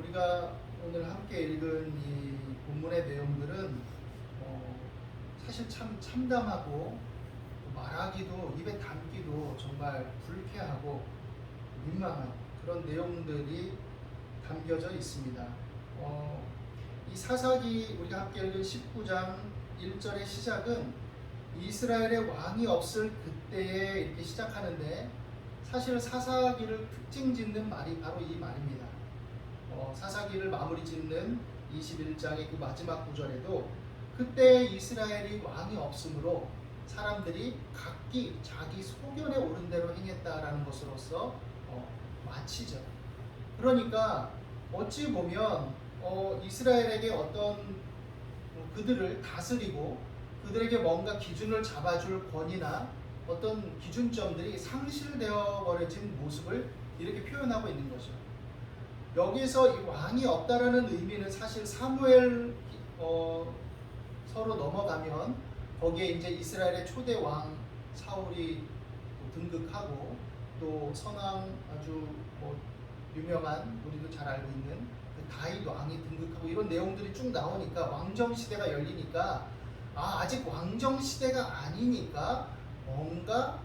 우리가 오늘 함께 읽은 이 본문의 내용들은 사실 참 참담하고 말하기도 입에 담기도 정말 불쾌하고 민망한 그런 내용들이 담겨져 있습니다. 이 사사기 우리가 함께 읽은 19장 1절의 시작은 이스라엘의 왕이 없을 그때에 이렇게 시작하는데 사실 사사기를 특징 짓는 말이 바로 이 말입니다. 사사기를 마무리 짓는 21장의 그 마지막 구절에도 그때 이스라엘이 왕이 없으므로 사람들이 각기 자기 소견에 오른 대로 행했다라는 것으로서 마치죠. 그러니까 어찌 보면 이스라엘에게 어떤 그들을 다스리고 그들에게 뭔가 기준을 잡아줄 권위나 어떤 기준점들이 상실되어 버려진 모습을 이렇게 표현하고 있는 거죠. 여기서 이 왕이 없다라는 의미는 사실 사무엘 서로 넘어가면 거기에 이제 이스라엘의 초대 왕 사울이 등극하고 또 선왕 아주 유명한 우리도 잘 알고 있는 그 다윗 왕이 등극하고 이런 내용들이 쭉 나오니까 왕정 시대가 열리니까 아직 왕정 시대가 아니니까 뭔가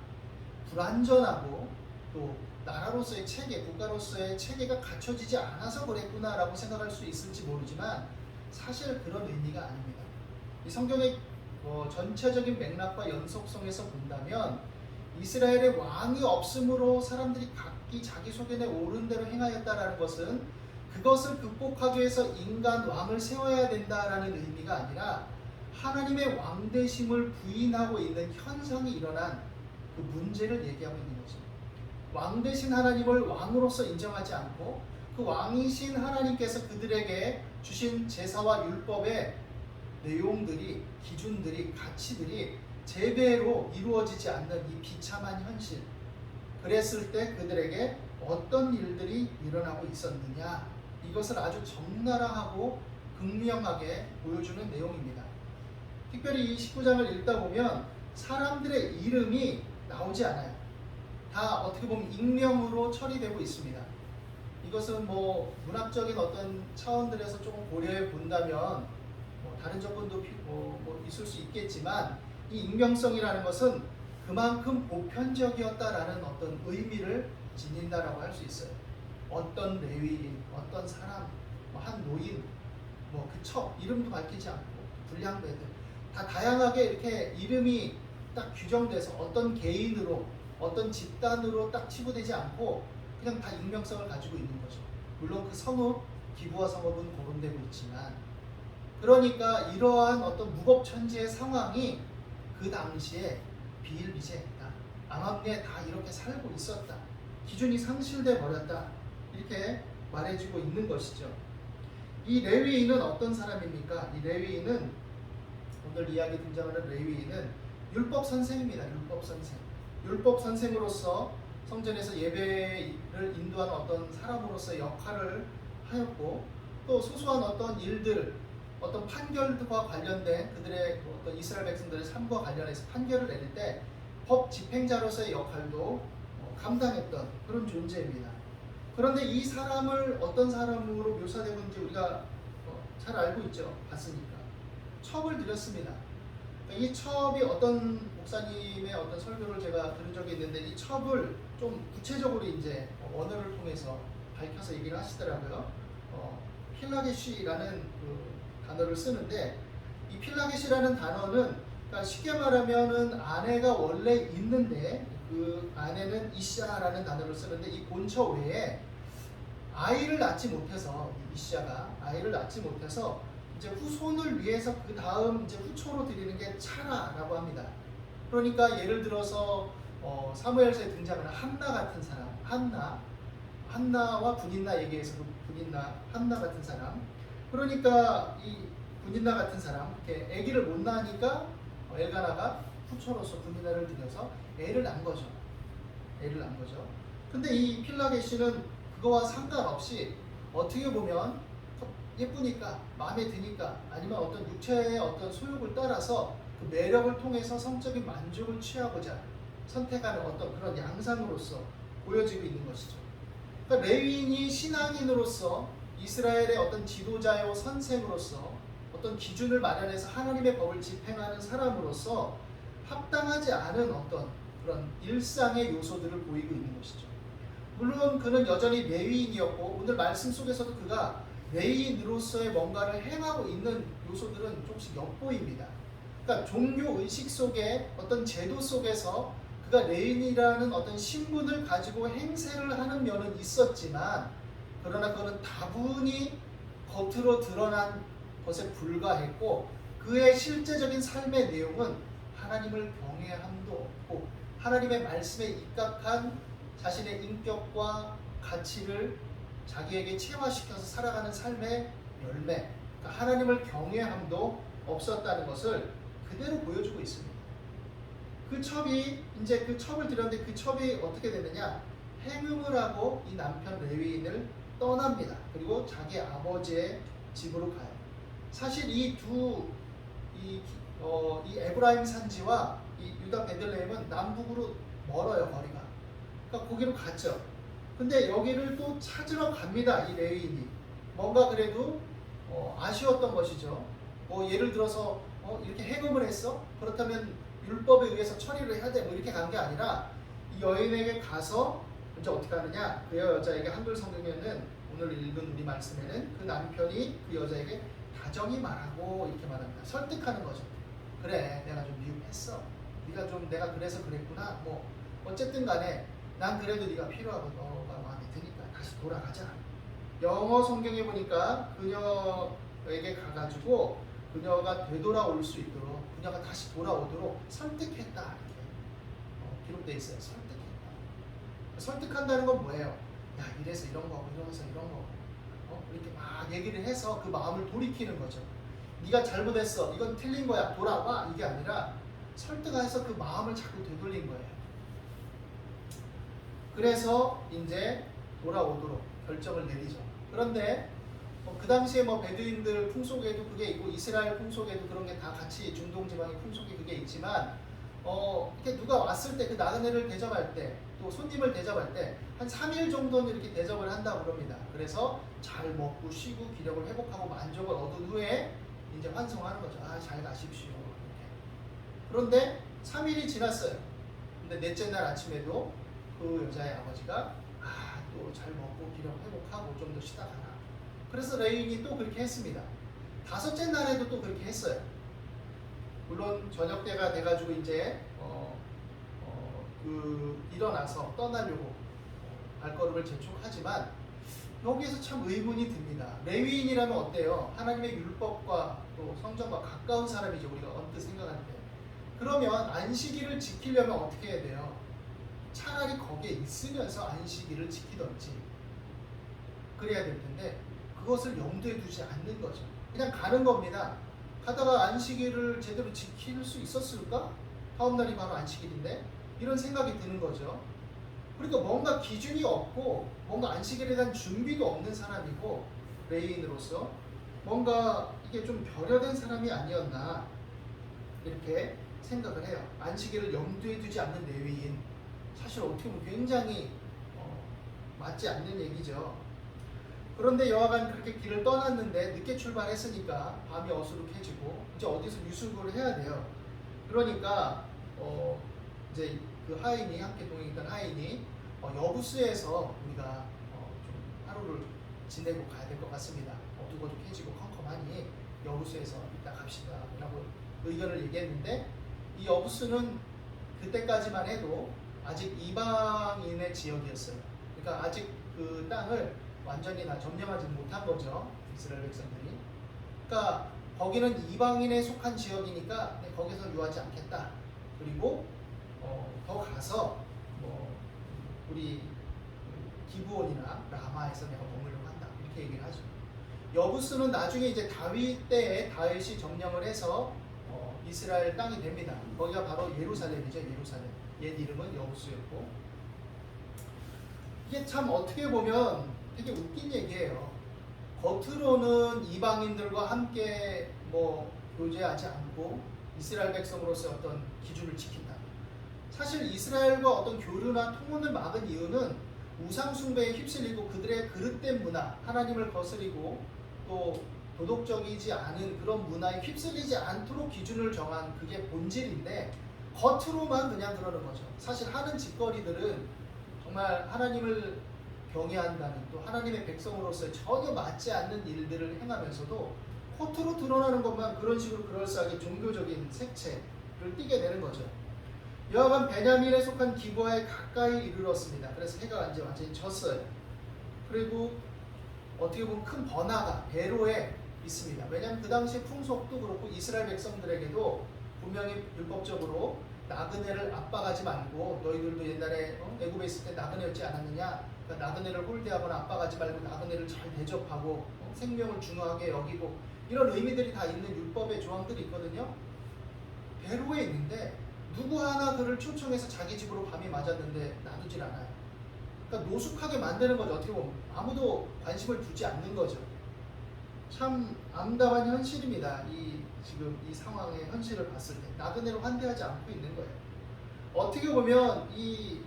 불완전하고 또 나라로서의 체계, 국가로서의 체계가 갖춰지지 않아서 그랬구나라고 생각할 수 있을지 모르지만 사실 그런 의미가 아닙니다. 이 성경의 전체적인 맥락과 연속성에서 본다면 이스라엘의 왕이 없으므로 사람들이 각기 자기 소견에 오른 대로 행하였다라는 것은 그것을 극복하기 위해서 인간 왕을 세워야 된다라는 의미가 아니라 하나님의 왕되심을 부인하고 있는 현상이 일어난 그 문제를 얘기하고 있는 거죠. 왕되신 하나님을 왕으로서 인정하지 않고 그 왕이신 하나님께서 그들에게 주신 제사와 율법의 내용들이, 기준들이, 가치들이 제대로 이루어지지 않는 이 비참한 현실. 그랬을 때 그들에게 어떤 일들이 일어나고 있었느냐, 이것을 아주 적나라하고 극명하게 보여주는 내용입니다. 특별히 이 19장을 읽다 보면 사람들의 이름이 나오지 않아요. 다 어떻게 보면 익명으로 처리되고 있습니다. 이것은 문학적인 어떤 차원들에서 조금 고려해 본다면 다른 조건도 있을 수 있겠지만 이 익명성이라는 것은 그만큼 보편적이었다라는 어떤 의미를 지닌다라고 할 수 있어요. 어떤 레위인, 어떤 사람, 한 노인, 그 첩, 이름도 밝히지 않고 불량배들 다 다양하게 이렇게 이름이 딱 규정돼서 어떤 개인으로 어떤 집단으로 딱 치부되지 않고 그냥 다 익명성을 가지고 있는 거죠. 물론 그 성읍, 기부와 성읍은 거론되고 있지만 그러니까 이러한 어떤 무법천지의 상황이 그 당시에 비일비재했다. 암암리에 다 이렇게 살고 있었다. 기준이 상실돼 버렸다. 이렇게 말해주고 있는 것이죠. 이 레위인은 어떤 사람입니까? 이 레위인은 오늘 이야기 등장하는 레위인은 율법 선생입니다. 율법 선생. 율법 선생으로서 성전에서 예배를 인도하는 어떤 사람으로서의 역할을 하였고 또 소소한 어떤 일들, 어떤 판결과 관련된 그들의 어떤 이스라엘 백성들의 삶과 관련해서 판결을 내릴 때 법 집행자로서의 역할도 감당했던 그런 존재입니다. 그런데 이 사람을 어떤 사람으로 묘사되고 있는지 우리가 잘 알고 있죠. 봤으니까. 첩을 드렸습니다. 이 첩이 어떤 목사님의 어떤 설교를 제가 들은 적이 있는데 이 첩을 좀 구체적으로 이제 언어를 통해서 밝혀서 얘기를 하시더라고요. 필라게시라는 그 단어를 쓰는데 이 필라게시라는 단어는 그러니까 쉽게 말하면은 아내가 원래 있는데 그 아내는 이샤라는 단어를 쓰는데 이 본처 외에 아이를 낳지 못해서 이샤가 아이를 낳지 못해서 이제 후손을 위해서 그 다음 이제 후초로 드리는 게 차라라고 합니다. 그러니까 예를 들어서 사무엘서에 등장하는 한나 같은 사람, 한나와 분인나 얘기해서 그 분인나 한나 같은 사람. 그러니까 이 분인나 같은 사람, 이렇게 아기를 못 낳으니까 엘가나가 후초로서 분인나를 들여서 애를 낳은 거죠. 근데 이 필라게시는 그거와 상관없이 어떻게 보면 예쁘니까, 마음에 드니까, 아니면 어떤 육체의 어떤 소욕을 따라서 그 매력을 통해서 성적인 만족을 취하고자 선택하는 어떤 그런 양상으로서 보여지고 있는 것이죠. 그러니까 레위인이 신앙인으로서 이스라엘의 어떤 지도자요 선생으로서 어떤 기준을 마련해서 하나님의 법을 집행하는 사람으로서 합당하지 않은 어떤 그런 일상의 요소들을 보이고 있는 것이죠. 물론 그는 여전히 레위인이었고 오늘 말씀 속에서도 그가 레위인으로서의 뭔가를 행하고 있는 요소들은 조금씩 엿보입니다. 그러니까 종교 의식 속에 어떤 제도 속에서 그가 레위인이라는 어떤 신분을 가지고 행세를 하는 면은 있었지만 그러나 그거는 다분히 겉으로 드러난 것에 불과했고 그의 실제적인 삶의 내용은 하나님을 경외함도 없고 하나님의 말씀에 입각한 자신의 인격과 가치를 자기에게 체화시켜서 살아가는 삶의 열매, 그러니까 하나님을 경외함도 없었다는 것을 그대로 보여주고 있습니다. 그 첩이 이제 그 첩을 드렸는데 그 첩이 어떻게 되느냐? 행음을 하고 이 남편 레위인을 떠납니다. 그리고 자기 아버지의 집으로 가요. 사실 이 에브라임 산지와 이 유다 베들레헴은 남북으로 멀어요, 거리가. 그러니까 거기로 갔죠. 근데 여기를 또 찾으러 갑니다, 이 레위인이. 뭔가 그래도 아쉬웠던 것이죠. 뭐 예를 들어서 이렇게 행음을 했어? 그렇다면 율법에 의해서 처리를 해야 돼. 뭐 이렇게 간 게 아니라 이 여인에게 가서 이제 어떻게 하느냐? 그 여자에게 한글 성경에는 오늘 읽은 우리 말씀에는 그 남편이 그 여자에게 다정히 말하고 이렇게 말합니다. 설득하는 거죠. 그래, 내가 좀 미흡했어. 네가 좀 내가 그래서 그랬구나. 뭐 어쨌든 간에 난 그래도 네가 필요하고 너가 마음에 드니까 다시 돌아가자. 영어 성경에 보니까 그녀에게 가가지고 그녀가 되돌아올 수 있도록 그녀가 다시 돌아오도록 설득했다 이렇게 기록되어 있어요. 설득한다는 건 뭐예요? 야, 이래서 이런 거고 이러면서 이런 거고 이렇게 막 얘기를 해서 그 마음을 돌이키는 거죠. 네가 잘못했어. 이건 틀린 거야. 돌아와. 이게 아니라 설득해서 그 마음을 자꾸 되돌린 거예요. 그래서 이제 돌아오도록 결정을 내리죠. 그런데 그 당시에 뭐 베두인들 풍속에도 그게 있고 이스라엘 풍속에도 그런 게 다 같이 중동 지방의 풍속에 그게 있지만 이렇게 누가 왔을 때 그 나그네를 대접할 때 또 손님을 대접할 때 한 3일 정도는 이렇게 대접을 한다고 그럽니다. 그래서 잘 먹고 쉬고 기력을 회복하고 만족을 얻은 후에 이제 환송하는 거죠. 아, 잘 가십시오. 이렇게. 그런데 3일이 지났어요. 근데 넷째 날 아침에도 그 여자의 아버지가 또 잘 먹고 기력 회복하고 좀 더 쉬다 가라. 그래서 레위인이 또 그렇게 했습니다. 5째 날에도 또 그렇게 했어요. 물론 저녁 때가 돼가지고 이제 일어나서 떠나려고 발걸음을 재촉하지만 여기에서 참 의문이 듭니다. 레위인이라면 어때요? 하나님의 율법과 또 성전과 가까운 사람이죠. 우리가 언뜻 생각할 때. 그러면 안식일을 지키려면 어떻게 해야 돼요? 차라리 거기에 있으면서 안식일을 지키던지 그래야 될 텐데 그것을 염두에 두지 않는 거죠. 그냥 가는 겁니다. 가다가 안식일을 제대로 지킬 수 있었을까? 다음 날이 바로 안식일인데 이런 생각이 드는 거죠. 그러니까 뭔가 기준이 없고 뭔가 안식일에 대한 준비도 없는 사람이고 레위인으로서 뭔가 이게 좀 결여된 사람이 아니었나 이렇게 생각을 해요. 안식일을 염두에 두지 않는 레위인 사실 어떻게 보면 굉장히 맞지 않는 얘기죠. 그런데 여하간 그렇게 길을 떠났는데 늦게 출발했으니까 밤이 어수룩해지고 이제 어디서 유숙을 해야 돼요. 그러니까 이제 그 하인이 함께 동행했던 하인이 여부스에서 우리가 좀 하루를 지내고 가야 될 것 같습니다. 어둑어둑해지고 컴컴하니 여부스에서 이따 갑시다 라고 의견을 얘기했는데 이 여부스는 그때까지만 해도 아직 이방인의 지역이었어요. 그러니까 아직 그 땅을 완전히 다 점령하지 못한 거죠. 이스라엘 백성들이. 그러니까 거기는 이방인에 속한 지역이니까 거기서 유하지 않겠다. 그리고 더 가서 뭐 우리 기브온이나 라마에서 내가 머물려고 한다. 이렇게 얘기를 하죠. 여부스는 나중에 이제 다윗 때에 다윗이 점령을 해서 이스라엘 땅이 됩니다. 거기가 바로 예루살렘이죠. 예루살렘. 옛 이름은 여부스였고 이게 참 어떻게 보면 되게 웃긴 얘기예요. 겉으로는 이방인들과 함께 뭐 교제하지 않고 이스라엘 백성으로서 어떤 기준을 지킨다. 사실 이스라엘과 어떤 교류나 통혼을 막은 이유는 우상 숭배에 휩쓸리고 그들의 그릇된 문화, 하나님을 거스리고 또 도덕적이지 않은 그런 문화에 휩쓸리지 않도록 기준을 정한 그게 본질인데 겉으로만 그냥 그러는 거죠. 사실 하는 짓거리들은 정말 하나님을 경외한다는 또 하나님의 백성으로서 전혀 맞지 않는 일들을 행하면서도 겉으로 드러나는 것만 그런 식으로 그럴싸하게 종교적인 색채를 띠게 되는 거죠. 여하간 베냐민에 속한 기브아에 가까이 이르렀습니다. 그래서 해가 이제 완전히 졌어요. 그리고 어떻게 보면 큰 번화가 베로에 있습니다. 왜냐하면 그 당시 풍속도 그렇고 이스라엘 백성들에게도 분명히 율법적으로 나그네를 압박하지 말고 너희들도 옛날에 애굽에 있을 때 나그네였지 않았느냐? 그러니까 나그네를 홀대하거나 압박하지 말고 나그네를 잘 대접하고 생명을 중요하게 여기고 이런 의미들이 다 있는 율법의 조항들이 있거든요. 베로에 있는데 누구 하나 그를 초청해서 자기 집으로 밤이 맞았는데 놔두질 않아요. 그러니까 노숙하게 만드는 거죠. 어떻게 보면 아무도 관심을 두지 않는 거죠. 참 암담한 현실입니다. 지금 이 상황의 현실을 봤을 때 나그네로 환대하지 않고 있는 거예요. 어떻게 보면 이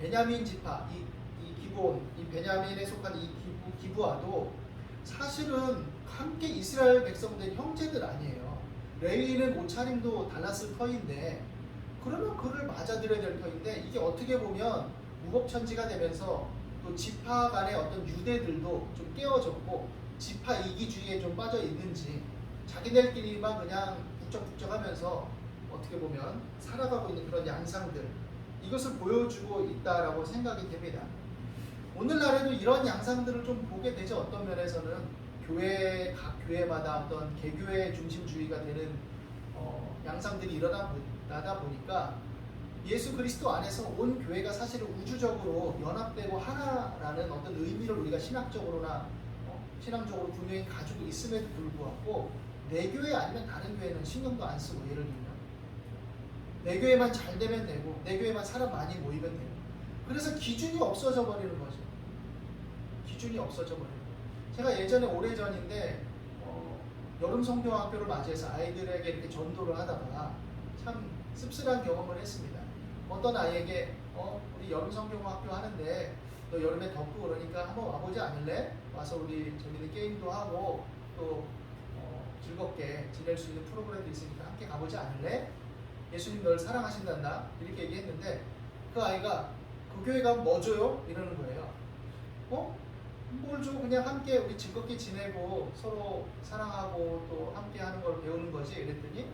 베냐민 지파, 이 기브온, 이 베냐민에 속한 이 기브아도 사실은 함께 이스라엘 백성된 형제들 아니에요. 레위는 옷차림도 달랐을 터인데 그러면 그를 맞아들여야 될 터인데 이게 어떻게 보면 무법천지가 되면서 또 지파 간의 어떤 유대들도 좀 깨어졌고 지파 이기주의에 좀 빠져 있는지 자기들끼리만 그냥 북적북적하면서 어떻게 보면 살아가고 있는 그런 양상들 이것을 보여주고 있다라고 생각이 됩니다. 오늘날에도 이런 양상들을 좀 보게 되죠. 어떤 면에서는 각 교회마다 어떤 개교회 중심주의가 되는 양상들이 일어나다 보니까 예수 그리스도 안에서 온 교회가 사실은 우주적으로 연합되고 하나라는 어떤 의미를 우리가 신학적으로나 신앙적으로 분명히 가지고 있음에도 불구하고 내 교회 아니면 다른 교회는 신경도 안 쓰고 예를 들면 내 교회만 잘 되면 되고 내 교회만 사람 많이 모이면 되고 그래서 기준이 없어져 버리는 거죠. 기준이 없어져 버리는 거예요. 제가 예전에 오래전인데 여름 성경학교를 맞이해서 아이들에게 이렇게 전도를 하다가 참 씁쓸한 경험을 했습니다. 어떤 아이에게 우리 여름 성경학교 하는데 너 여름에 덥고 그러니까 한번 와보지 않을래? 와서 우리 재밌는 게임도 하고 또 즐겁게 지낼 수 있는 프로그램도 있으니까 함께 가보지 않을래? 예수님 널 사랑하신단다 이렇게 얘기했는데 그 아이가 그 교회 가면 뭐 줘요? 이러는 거예요. 뭘 줘? 그냥 함께 우리 즐겁게 지내고 서로 사랑하고 또 함께 하는 걸 배우는 거지. 이랬더니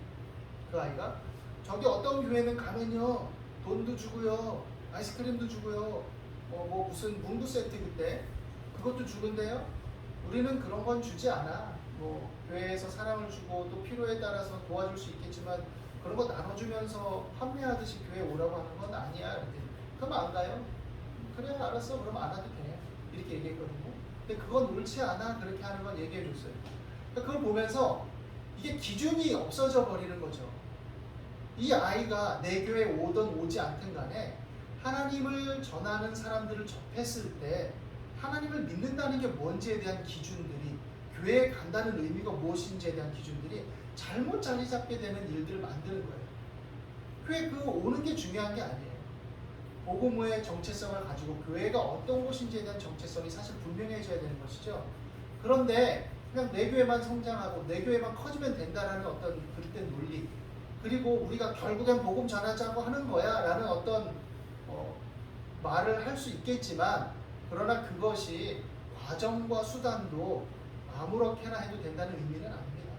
그 아이가 저기 어떤 교회는 가면요 돈도 주고요 아이스크림도 주고요 뭐 무슨 문구 세트 그때 그것도 주는데요 우리는 그런 건 주지 않아. 뭐 교회에서 사랑을 주고 또 필요에 따라서 도와줄 수 있겠지만 그런 거 나눠주면서 판매하듯이 교회 오라고 하는 건 아니야. 이랬더니 그럼 안 가요? 그래 알았어 그럼 안 와도 돼 이렇게 얘기했거든요. 근데 그건 옳지 않아 그렇게 하는 건 얘기해 줬어요. 그러니까 그걸 보면서 이게 기준이 없어져 버리는 거죠. 이 아이가 내 교회에 오든 오지 않든 간에 하나님을 전하는 사람들을 접했을 때 하나님을 믿는다는 게 뭔지에 대한 기준들이 교회에 간다는 의미가 무엇인지에 대한 기준들이 잘못 자리 잡게 되는 일들을 만드는 거예요. 교회 오는 게 중요한 게 아니에요. 복음의 정체성을 가지고 교회가 어떤 곳인지에 대한 정체성이 사실 분명해져야 되는 것이죠. 그런데 그냥 내 교회만 성장하고 내 교회만 커지면 된다라는 어떤 그릇된 논리 그리고 우리가 결국엔 복음 전하자고 하는 거야 라는 어떤 말을 할 수 있겠지만 그러나 그것이 과정과 수단도 아무렇게나 해도 된다는 의미는 아닙니다.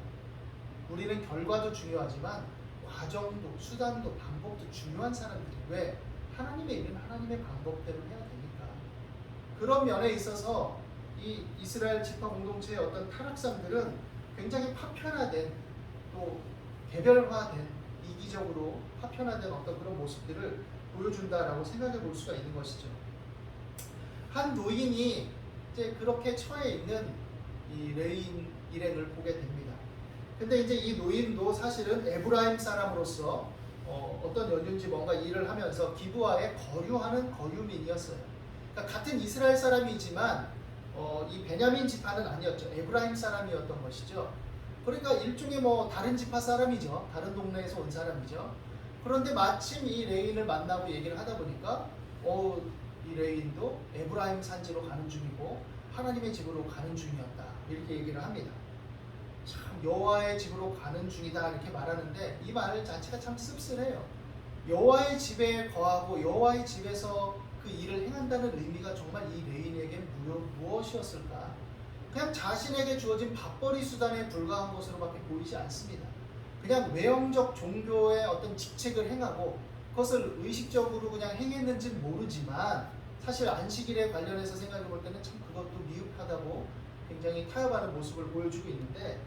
우리는 결과도 중요하지만 과정도 수단도 방법도 중요한 사람들이 왜? 하나님의 일은 하나님의 방법대로 해야 되니까. 그런 면에 있어서 이 이스라엘 지파 공동체의 어떤 타락상들은 굉장히 파편화된 또 개별화된 이기적으로 파편화된 어떤 그런 모습들을 보여준다라고 생각해 볼 수가 있는 것이죠. 한 노인이 이제 그렇게 처해 있는 이 레인 일행을 보게 됩니다. 근데 이제 이 노인도 사실은 에브라임 사람으로서 어떤 연륜지 뭔가 일을 하면서 기브아에 거류하는 거류민이었어요. 그러니까 같은 이스라엘 사람이지만 이 베냐민 지파는 아니었죠. 에브라임 사람이었던 것이죠. 그러니까 일종의 뭐 다른 지파 사람이죠. 다른 동네에서 온 사람이죠. 그런데 마침 이 레인을 만나고 얘기를 하다 보니까 이 레위인도 에브라임 산지로 가는 중이고 하나님의 집으로 가는 중이었다. 이렇게 얘기를 합니다. 참 여호와의 집으로 가는 중이다 이렇게 말하는데 이 말 자체가 참 씁쓸해요. 여호와의 집에 거하고 여호와의 집에서 그 일을 행한다는 의미가 정말 이 레위인에게 무엇이었을까? 그냥 자신에게 주어진 밥벌이 수단에 불과한 것으로밖에 보이지 않습니다. 그냥 외형적 종교의 어떤 직책을 행하고 그것을 의식적으로 그냥 행했는지는 모르지만 사실 안식일에 관련해서 생각해 볼 때는 참 그것도 미흡하다고 굉장히 타협하는 모습을 보여주고 있는데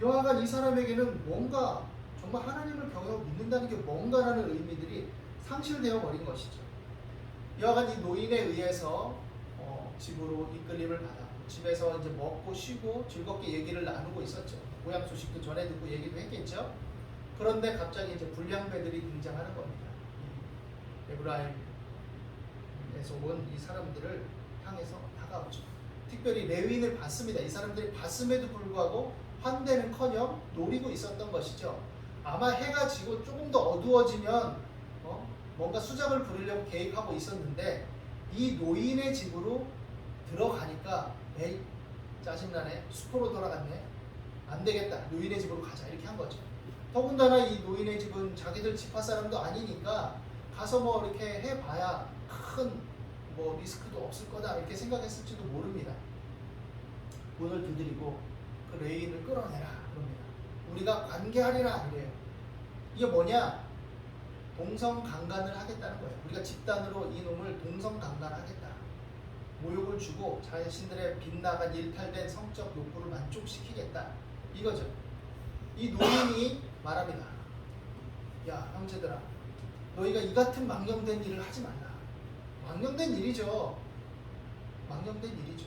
여하간 이 사람에게는 뭔가 정말 하나님을 경외하고 믿는다는 게 뭔가라는 의미들이 상실되어 버린 것이죠. 여하간 이 노인에 의해서 집으로 이끌림을 받았고 집에서 이제 먹고 쉬고 즐겁게 얘기를 나누고 있었죠. 고향 소식도 전해 듣고 얘기도 했겠죠. 그런데 갑자기 이제 불량배들이 등장하는 겁니다. 에브라임에서 온 이 사람들을 향해서 다가오죠. 특별히 레위인을 봤습니다. 이 사람들이 봤음에도 불구하고 환대는커녕 노리고 있었던 것이죠. 아마 해가 지고 조금 더 어두워지면 뭔가 수작을 부리려고 계획하고 있었는데 이 노인의 집으로 들어가니까 에이 짜증나네, 숲으로 돌아갔네, 안 되겠다, 노인의 집으로 가자 이렇게 한 거죠. 더군다나 이 노인의 집은 자기들 집화 사람도 아니니까 가서 뭐 이렇게 해봐야 큰 뭐 리스크도 없을 거다 이렇게 생각했을지도 모릅니다. 문을 두드리고 그 레위인을 끌어내라 그럽니다. 우리가 관계하리라 이래요. 이게 뭐냐? 동성강간을 하겠다는 거예요. 우리가 집단으로 이 놈을 동성강간하겠다. 모욕을 주고 자신들의 빗나간 일탈된 성적 욕구를 만족시키겠다. 이거죠. 이 노인이 말합니다. 야 형제들아, 너희가 이 같은 망령된 일을 하지 말라. 망령된 일이죠. 망령된 일이죠.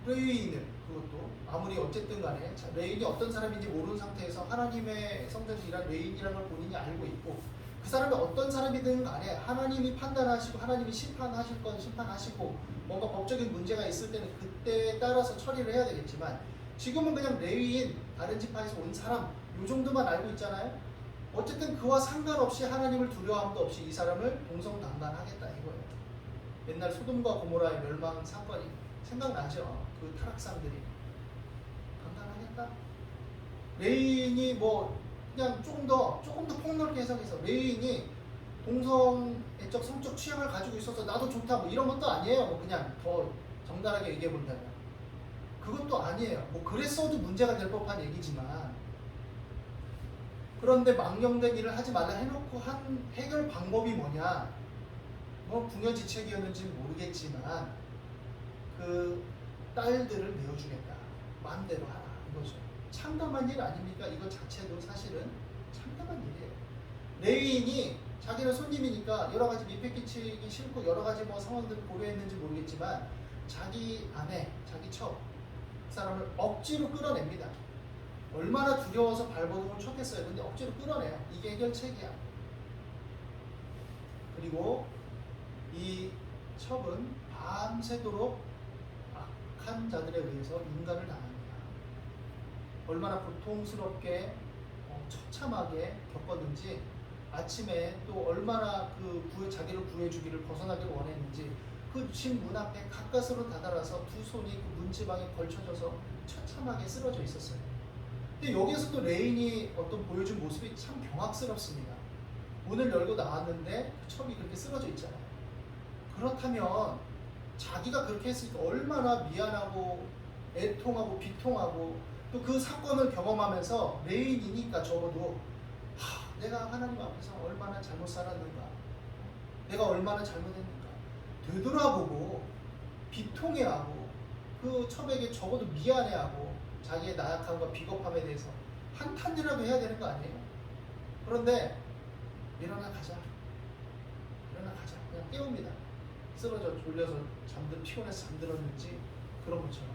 레위인을 그것도 아무리 어쨌든 간에 레위인이 어떤 사람인지 모르는 상태에서 하나님의 성전에서 일한 레위인이라는 걸 본인이 알고 있고 그 사람이 어떤 사람이든 간에 하나님이 판단하시고 하나님이 심판하실 건 심판하시고 뭔가 법적인 문제가 있을 때는 그때에 따라서 처리를 해야 되겠지만 지금은 그냥 레위인 다른 지파에서 온 사람 요 정도만 알고 있잖아요. 어쨌든 그와 상관없이 하나님을 두려워함도 없이 이 사람을 동성강간하겠다 이거예요. 옛날 소돔과 고모라의 멸망 사건이 생각나죠. 그 타락상들이 강간하겠다. 레위인이 뭐 그냥 조금 더 폭넓게 해석해서 레위인이 동성애적 성적 취향을 가지고 있어서 나도 좋다 뭐 이런 것도 아니에요. 뭐 그냥 더 정당하게 얘기해 본다면 그것도 아니에요. 뭐 그랬어도 문제가 될 법한 얘기지만 그런데 망령된 일을 하지 말라 해놓고 한 해결 방법이 뭐냐? 뭐 궁여지책이었는지는 모르겠지만 그 딸들을 내어주겠다. 마음대로 하라 이거죠. 참담한 일 아닙니까? 이거 자체도 사실은 참담한 일이에요. 레위인이 자기는 손님이니까 여러 가지 민폐 끼치기 싫고 여러 가지 뭐 상황들을 고려했는지 모르겠지만 자기 아내, 자기 그 사람을 억지로 끌어냅니다. 얼마나 두려워서 발버둥을 쳤겠어요. 근데 억지로 끌어내요. 이게 해결책이야. 그리고 이 첩은 밤새도록 악한 자들에 의해서 인간을 당합니다. 얼마나 고통스럽게 처참하게 겪었는지 아침에 또 얼마나 자기를 구해주기를 벗어나기를 원했는지 그 집 문 앞에 가까스로 다다라서 두 손이 그 문지방에 걸쳐져서 처참하게 쓰러져 있었어요. 근데 여기에서 또 레인이 보여준 모습이 참 경악스럽습니다. 문을 열고 나왔는데 그 첩이 그렇게 쓰러져 있잖아요. 그렇다면 자기가 그렇게 했으니까 얼마나 미안하고 애통하고 비통하고 또 그 사건을 경험하면서 레인이니까 적어도 내가 하나님 앞에서 얼마나 잘못 살았는가, 내가 얼마나 잘못했는가 되돌아보고 비통해하고 그 첩에게 적어도 미안해하고 자기의 나약함과 비겁함에 대해서 한탄이라도 해야 되는 거 아니에요? 그런데 일어나 가자 그냥 깨웁니다. 쓰러져 졸려서 피곤해서 잠들었는지 그런 것처럼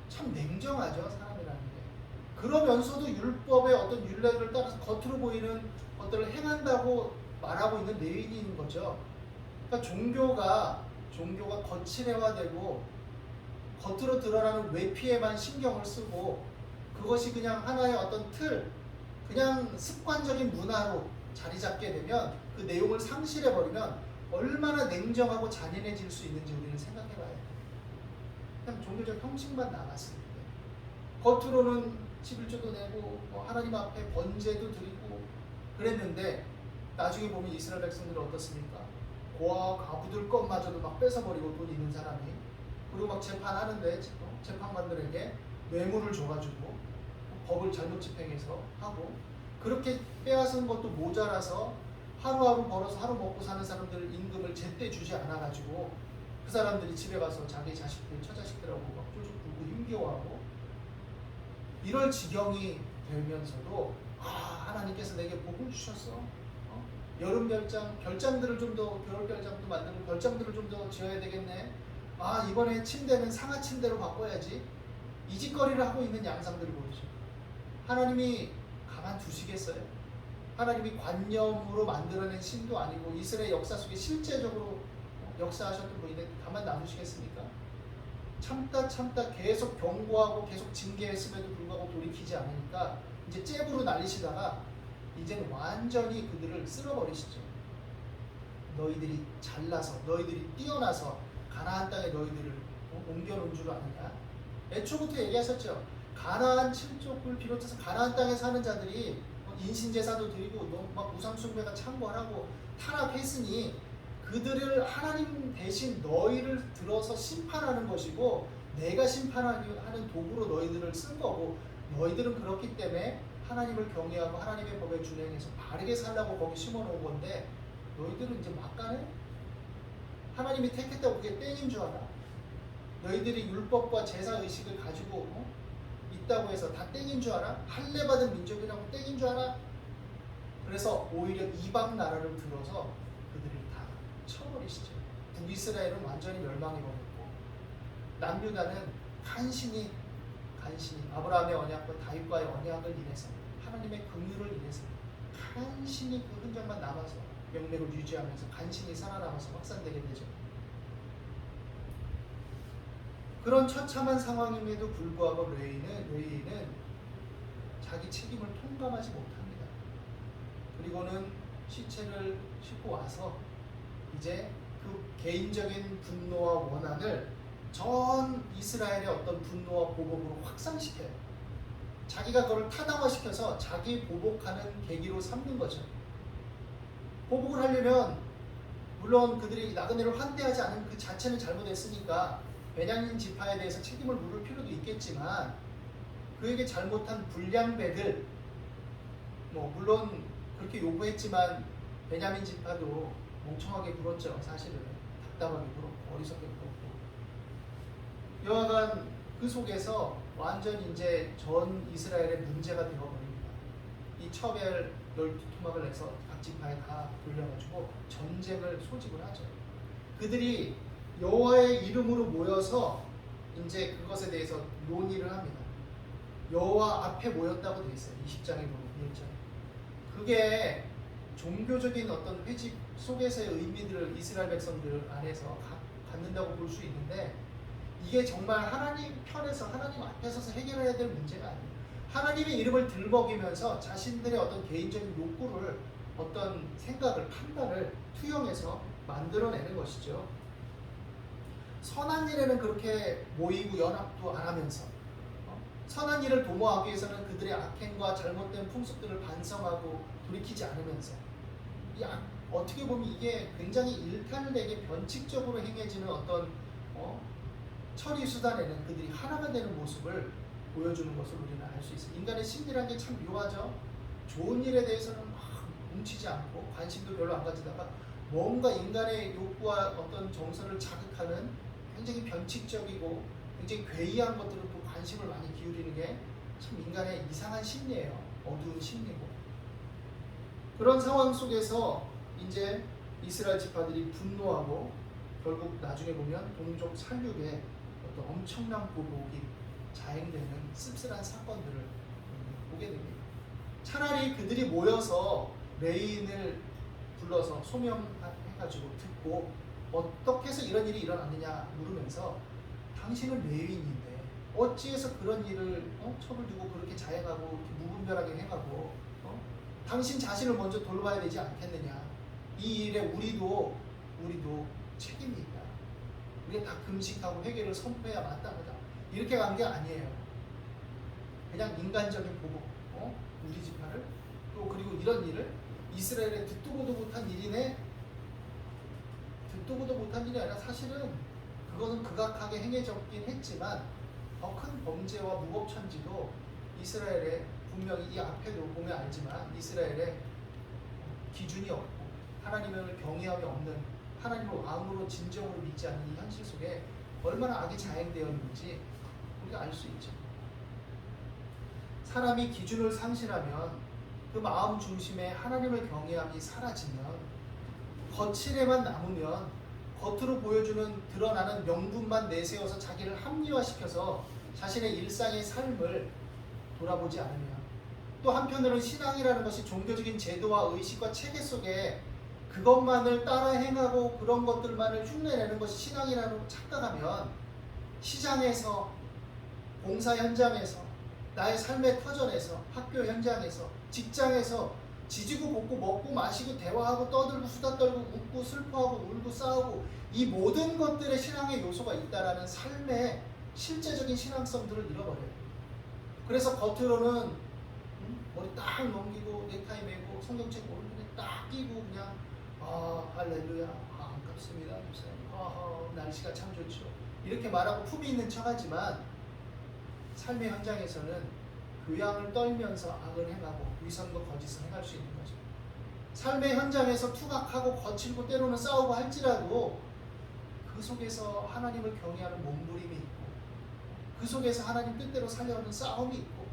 참 냉정하죠, 사람이라는 게. 그러면서도 율법의 어떤 율례를 따라서 겉으로 보이는 것들을 행한다고 말하고 있는 레위인인 거죠. 그러니까 종교가 거칠애화되고 겉으로 드러나는 외피에만 신경을 쓰고 그것이 그냥 하나의 어떤 틀, 그냥 습관적인 문화로 자리 잡게 되면 그 내용을 상실해버리면 얼마나 냉정하고 잔인해질 수 있는지 우리는 생각해봐야 돼요. 그냥 종교적 형식만 남았을 때 겉으로는 11조도 내고 하나님 앞에 번제도 드리고 그랬는데 나중에 보면 이스라엘 백성들은 어떻습니까? 고아와 과부들 것마저도 막 뺏어버리고 돈 있는 사람이 그리고 막 재판하는데 재판관들에게 뇌물을 줘가지고 법을 잘못 집행해서 하고 그렇게 빼앗은 것도 모자라서 하루하루 벌어서 하루 먹고 사는 사람들 임금을 제때 주지 않아가지고 그 사람들이 집에 가서 자기 자식들 처자식들하고 막 쫄쫄 굴고 힘겨워하고 이럴 지경이 되면서도 하나님께서 내게 복을 주셨어. 여름 별장들을 좀 더 겨울 별장도 만들고 별장들을 좀 더 지어야 되겠네. 이번에 침대는 상하 침대로 바꿔야지. 이 짓거리를 하고 있는 양상들을 보이죠. 하나님이 가만두시겠어요? 하나님이 관념으로 만들어낸 신도 아니고 이스라엘 역사 속에 실제적으로 역사하셨던 분인데 가만 놔두시겠습니까? 참다 계속 경고하고 계속 징계했음에도 불구하고 돌이키지 않으니까 이제 잽으로 날리시다가 이제는 완전히 그들을 쓸어버리시죠. 너희들이 잘나서 너희들이 뛰어나서 가나안 땅에 너희들을 옮겨놓은 줄 아느냐. 애초부터 얘기하셨죠. 가나안 7족을 비롯해서 가나안 땅에 사는 자들이 인신제사도 드리고 막 우상숭배가 창궐하고 타락했으니 그들을 하나님 대신 너희를 들어서 심판하는 것이고 내가 심판하는 도구로 너희들을 쓴 거고 너희들은 그렇기 때문에 하나님을 경외하고 하나님의 법에 준행해서 바르게 살라고 거기 심어놓은 건데 너희들은 이제 막가네? 하나님이 택했다고 그게 땡인 줄 알아? 너희들이 율법과 제사의식을 가지고 있다고 해서 다 땡인 줄 알아? 할례받은 민족이라고 땡인 줄 알아? 그래서 오히려 이방 나라를 들어서 그들을 다 쳐버리시죠. 북이스라엘은 완전히 멸망해버렸고 남유다는 간신히 아브라함의 언약과 다윗과의 언약을 인해서 하나님의 긍휼을 인해서 간신히 그 흔적만 남아서 명맥을 유지하면서 간신히 살아남아서 확산되게 되죠. 그런 처참한 상황임에도 불구하고 레위인은 자기 책임을 통감하지 못합니다. 그리고는 시체를 싣고 와서 이제 그 개인적인 분노와 원한을 전 이스라엘의 어떤 분노와 보복으로 확산시켜요. 자기가 그걸 타당화시켜서 자기 보복하는 계기로 삼는 거죠. 보복을 하려면 물론 그들이 나그네를 환대하지 않은 그 자체는 잘못했으니까 베냐민 지파에 대해서 책임을 물을 필요도 있겠지만 그에게 잘못한 불량배들 물론 그렇게 요구했지만 베냐민 지파도 멍청하게 굴었죠. 사실은 답답하게 굴었고 어리석게 굴었고 여하간 그 속에서 완전히 이제 전 이스라엘의 문제가 되어버립니다. 이 처별 12토막을 내서 각 지파에 다 돌려가지고 전쟁을 소집을 하죠. 그들이 여호와의 이름으로 모여서 이제 그것에 대해서 논의를 합니다. 여호와 앞에 모였다고 되어 있어요. 20장에 보면 1장. 그게 종교적인 어떤 회집 속에서의 의미들을 이스라엘 백성들 안에서 갖는다고 볼 수 있는데 이게 정말 하나님 편에서 하나님 앞에 서서 해결해야 될 문제가 아니에요. 하나님의 이름을 들먹이면서 자신들의 어떤 개인적인 욕구를 어떤 생각을 판단을 투영해서 만들어내는 것이죠. 선한 일에는 그렇게 모이고 연합도 안 하면서 선한 일을 도모하기 위해서는 그들의 악행과 잘못된 풍습들을 반성하고 돌이키지 않으면서 어떻게 보면 이게 굉장히 일탈되게 변칙적으로 행해지는 어떤 처리수단에는 그들이 하나가 되는 모습을 보여주는 것을 우리는 알 수 있어요. 인간의 심리란 게 참 묘하죠. 좋은 일에 대해서는 막 뭉치지 않고 관심도 별로 안 가지다가 뭔가 인간의 욕구와 어떤 정서를 자극하는 굉장히 변칙적이고 굉장히 괴이한 것들은 또 관심을 많이 기울이는 게 참 인간의 이상한 심리예요. 어두운 심리고. 그런 상황 속에서 이제 이스라엘 지파들이 분노하고 결국 나중에 보면 동족 살육에 어떤 엄청난 보복이 자행되는 씁쓸한 사건들을 보게 됩니다. 차라리 그들이 모여서 레위인을 불러서 소명해가지고 듣고 어떻게 해서 이런 일이 일어났느냐 물으면서 당신은 레위인인데 어찌해서 그런 일을 첩을 두고 그렇게 자행하고 이렇게 무분별하게 행하고 당신 자신을 먼저 돌봐야 되지 않겠느냐. 이 일에 우리도 책임이 있다. 우리가 다 금식하고 회개를 선포해야 마땅하다. 이렇게 간 게 아니에요. 그냥 인간적인 보복, 우리 지파를 또 그리고 이런 일을 이스라엘에 듣도 보도 못한 일이네. 듣도 보도 못한 일이 아니라 사실은 그것은 극악하게 행해졌긴 했지만 더 큰 범죄와 무법천지도 이스라엘에 분명히 이 앞에도 보면 알지만 이스라엘에 기준이 없고 하나님을 경외함이 없는 하나님을 왕으로 진정으로 믿지 않는 이 현실 속에 얼마나 악이 자행되어 있는지 우리가 알 수 있죠. 사람이 기준을 상실하면 그 마음 중심에 하나님을 경외함이 사라지면 거칠에만 남으면 겉으로 보여주는 드러나는 명분만 내세워서 자기를 합리화시켜서 자신의 일상의 삶을 돌아보지 않으면 또 한편으로는 신앙이라는 것이 종교적인 제도와 의식과 체계 속에 그것만을 따라 행하고 그런 것들만을 흉내내는 것이 신앙이라고 착각하면 시장에서 봉사 현장에서 나의 삶의 터전에서 학교 현장에서 직장에서 지지고 볶고 먹고 마시고 대화하고 떠들고 수다 떨고 웃고 슬퍼하고 울고 싸우고 이 모든 것들의 신앙의 요소가 있다라는 삶의 실제적인 신앙성들을 잃어버려요. 그래서 겉으로는 머리 딱 넘기고 넥타이 매고 성경책 오른손에 딱 끼고 그냥 할렐루야 반갑습니다 날씨가 참 좋죠 이렇게 말하고 품위 있는 척하지만 삶의 현장에서는 교양을 떨면서 악을 행하고 위선과 거짓을 행할 수 있는 거죠. 삶의 현장에서 투박하고 거칠고 때로는 싸우고 할지라도 그 속에서 하나님을 경외하는 몸부림이 있고 그 속에서 하나님 뜻대로 살려는 싸움이 있고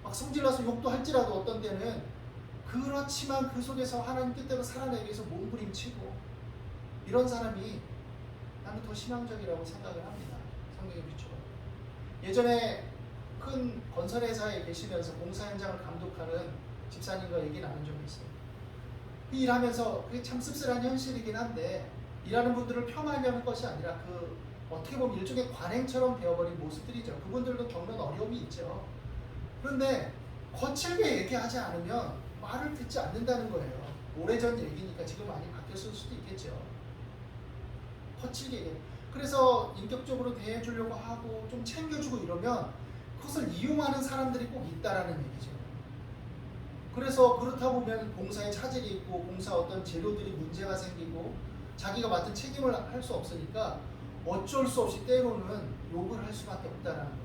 막 성질나서 욕도 할지라도 어떤 때는 그렇지만 그 속에서 하나님 뜻대로 살아내기 위해서 몸부림치고 이런 사람이 나는 더 신앙적이라고 생각을 합니다. 성경에 비추어. 예전에 큰 건설회사에 계시면서 공사 현장을 감독하는 집사님과 얘기 나눈 적이 있어요. 일하면서 그게 참 씁쓸한 현실이긴 한데 일하는 분들을 폄하하려는 것이 아니라 그 어떻게 보면 일종의 관행처럼 되어버린 모습들이죠. 그분들도 겪는 어려움이 있죠. 그런데 거칠게 얘기하지 않으면 말을 듣지 않는다는 거예요. 오래전 얘기니까 지금 많이 바뀌었을 수도 있겠죠. 거칠게 얘기해. 그래서 인격적으로 대해주려고 하고 좀 챙겨주고 이러면 그것을 이용하는 사람들이 꼭 있다라는 얘기죠. 그래서 그렇다 보면 공사에 차질이 있고 공사 어떤 재료들이 문제가 생기고 자기가 맡은 책임을 할 수 없으니까 어쩔 수 없이 때로는 욕을 할 수밖에 없다라는 거예요.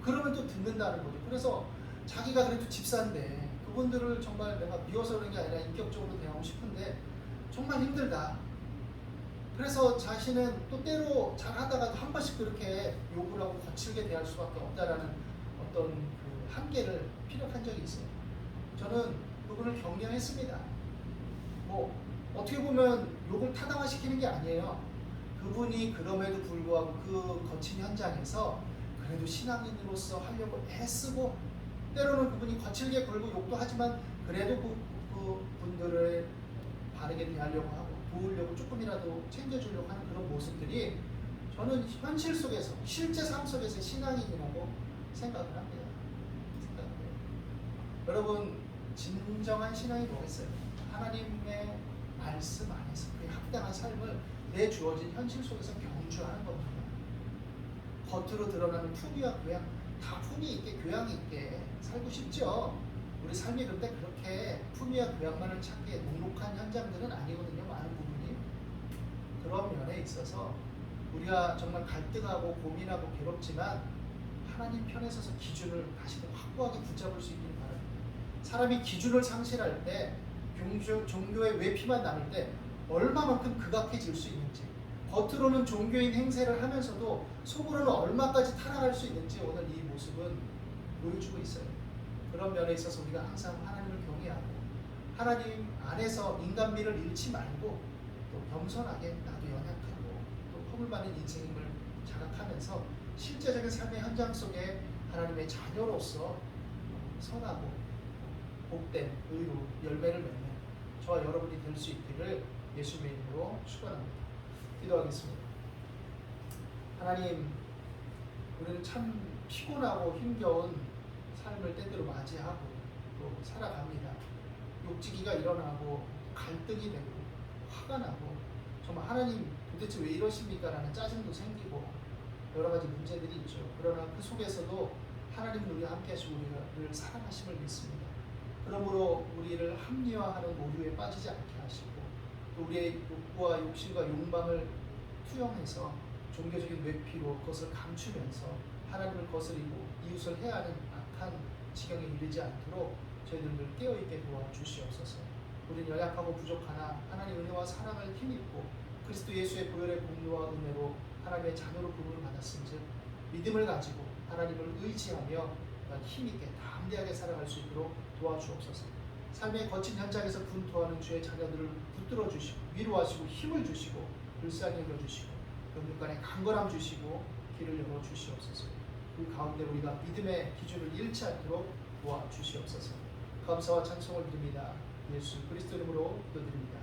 그러면 또 듣는다는 거죠. 그래서 자기가 그래도 집사인데 그분들을 정말 내가 미워서 그런 게 아니라 인격적으로 대하고 싶은데 정말 힘들다. 그래서 자신은 또 때로 잘하다가도 한 번씩 그렇게 욕을 하고 거칠게 대할 수밖에 없다라는 어떤 그 한계를 피력한 적이 있어요. 저는 그분을 격려했습니다. 뭐 어떻게 보면 욕을 타당화시키는 게 아니에요. 그분이 그럼에도 불구하고 그 거친 현장에서 그래도 신앙인으로서 하려고 애쓰고 때로는 그분이 거칠게 굴고 욕도 하지만 그래도 그 분들을 바르게 대하려고 하고 도우려고 조금이라도 챙겨주려고 하는 그런 모습들이 저는 현실 속에서 실제 삶 속에서 신앙인이라고 생각을 합니다. 여러분 진정한 신앙이 뭐겠어요? 하나님의 말씀 안에서 그의 합당한 삶을 내 주어진 현실 속에서 경주하는 겁니다. 겉으로 드러나는 품위와 교양 다 품위 있게 교양 있게 살고 싶죠. 우리 삶이 그런데 그렇게 품위와 교양만을 찾기에 녹록한 현장들은 아니거든요. 많은 부분이. 그런 면에 있어서 우리가 정말 갈등하고 고민하고 괴롭지만 하나님 편에 서서 기준을 다시금 확고하게 붙잡을 수 있기를 바랍니다. 사람이 기준을 상실할 때 종교의 외피만 남을 때 얼마만큼 극악해질 수 있는지 겉으로는 종교인 행세를 하면서도 속으로는 얼마까지 타락할 수 있는지 오늘 이 모습은 보여주고 있어요. 그런 면에 있어서 우리가 항상 하나님을 경외하고 하나님 안에서 인간미를 잃지 말고 또 겸손하게 나도 연약하고 또 허물받는 인생임을 자각하면서 실제적인 삶의 현장 속에 하나님의 자녀로서 선하고 복된 의로 열매를 맺는 저와 여러분이 될 수 있기를 예수님의 이름으로 축원합니다. 기도하겠습니다. 하나님, 우리는 참 피곤하고 힘겨운 삶을 때때로 맞이하고 또 살아갑니다. 욕지기가 일어나고 갈등이 되고 화가 나고 정말 하나님 도대체 왜 이러십니까? 라는 짜증도 생기고 여러 가지 문제들이 있죠. 그러나 그 속에서도 하나님은 우리와 함께 하시고 우리가 늘 사랑하심을 믿습니다. 그러므로 우리를 합리화하는 오류에 빠지지 않게 하시고 또 우리의 욕구와 욕심과 욕망을 투영해서 종교적인 외피로 그것을 감추면서 하나님을 거스리고 이웃을 해하는 악한 지경에 이르지 않도록 저희들 늘 깨어있게 도와주시옵소서. 우리는 연약하고 부족하나 하나님 은혜와 사랑을 힘입고 그리스도 예수의 보혈의 공로와 은혜로 하나님의 자녀로 부름을 받았은즉 믿음을 가지고 하나님을 의지하며 힘있게 담대하게 살아갈 수 있도록 도와주옵소서. 삶의 거친 현장에서 분투하는 주의 자녀들을 붙들어 주시고 위로하시고 힘을 주시고 불쌍히 여겨주시고 영육간에 강건함 주시고 길을 열어 주시옵소서. 그 가운데 우리가 믿음의 기준을 잃지 않도록 도와주시옵소서. 감사와 찬송을 드립니다. 예수 그리스도 이름으로 기도드립니다.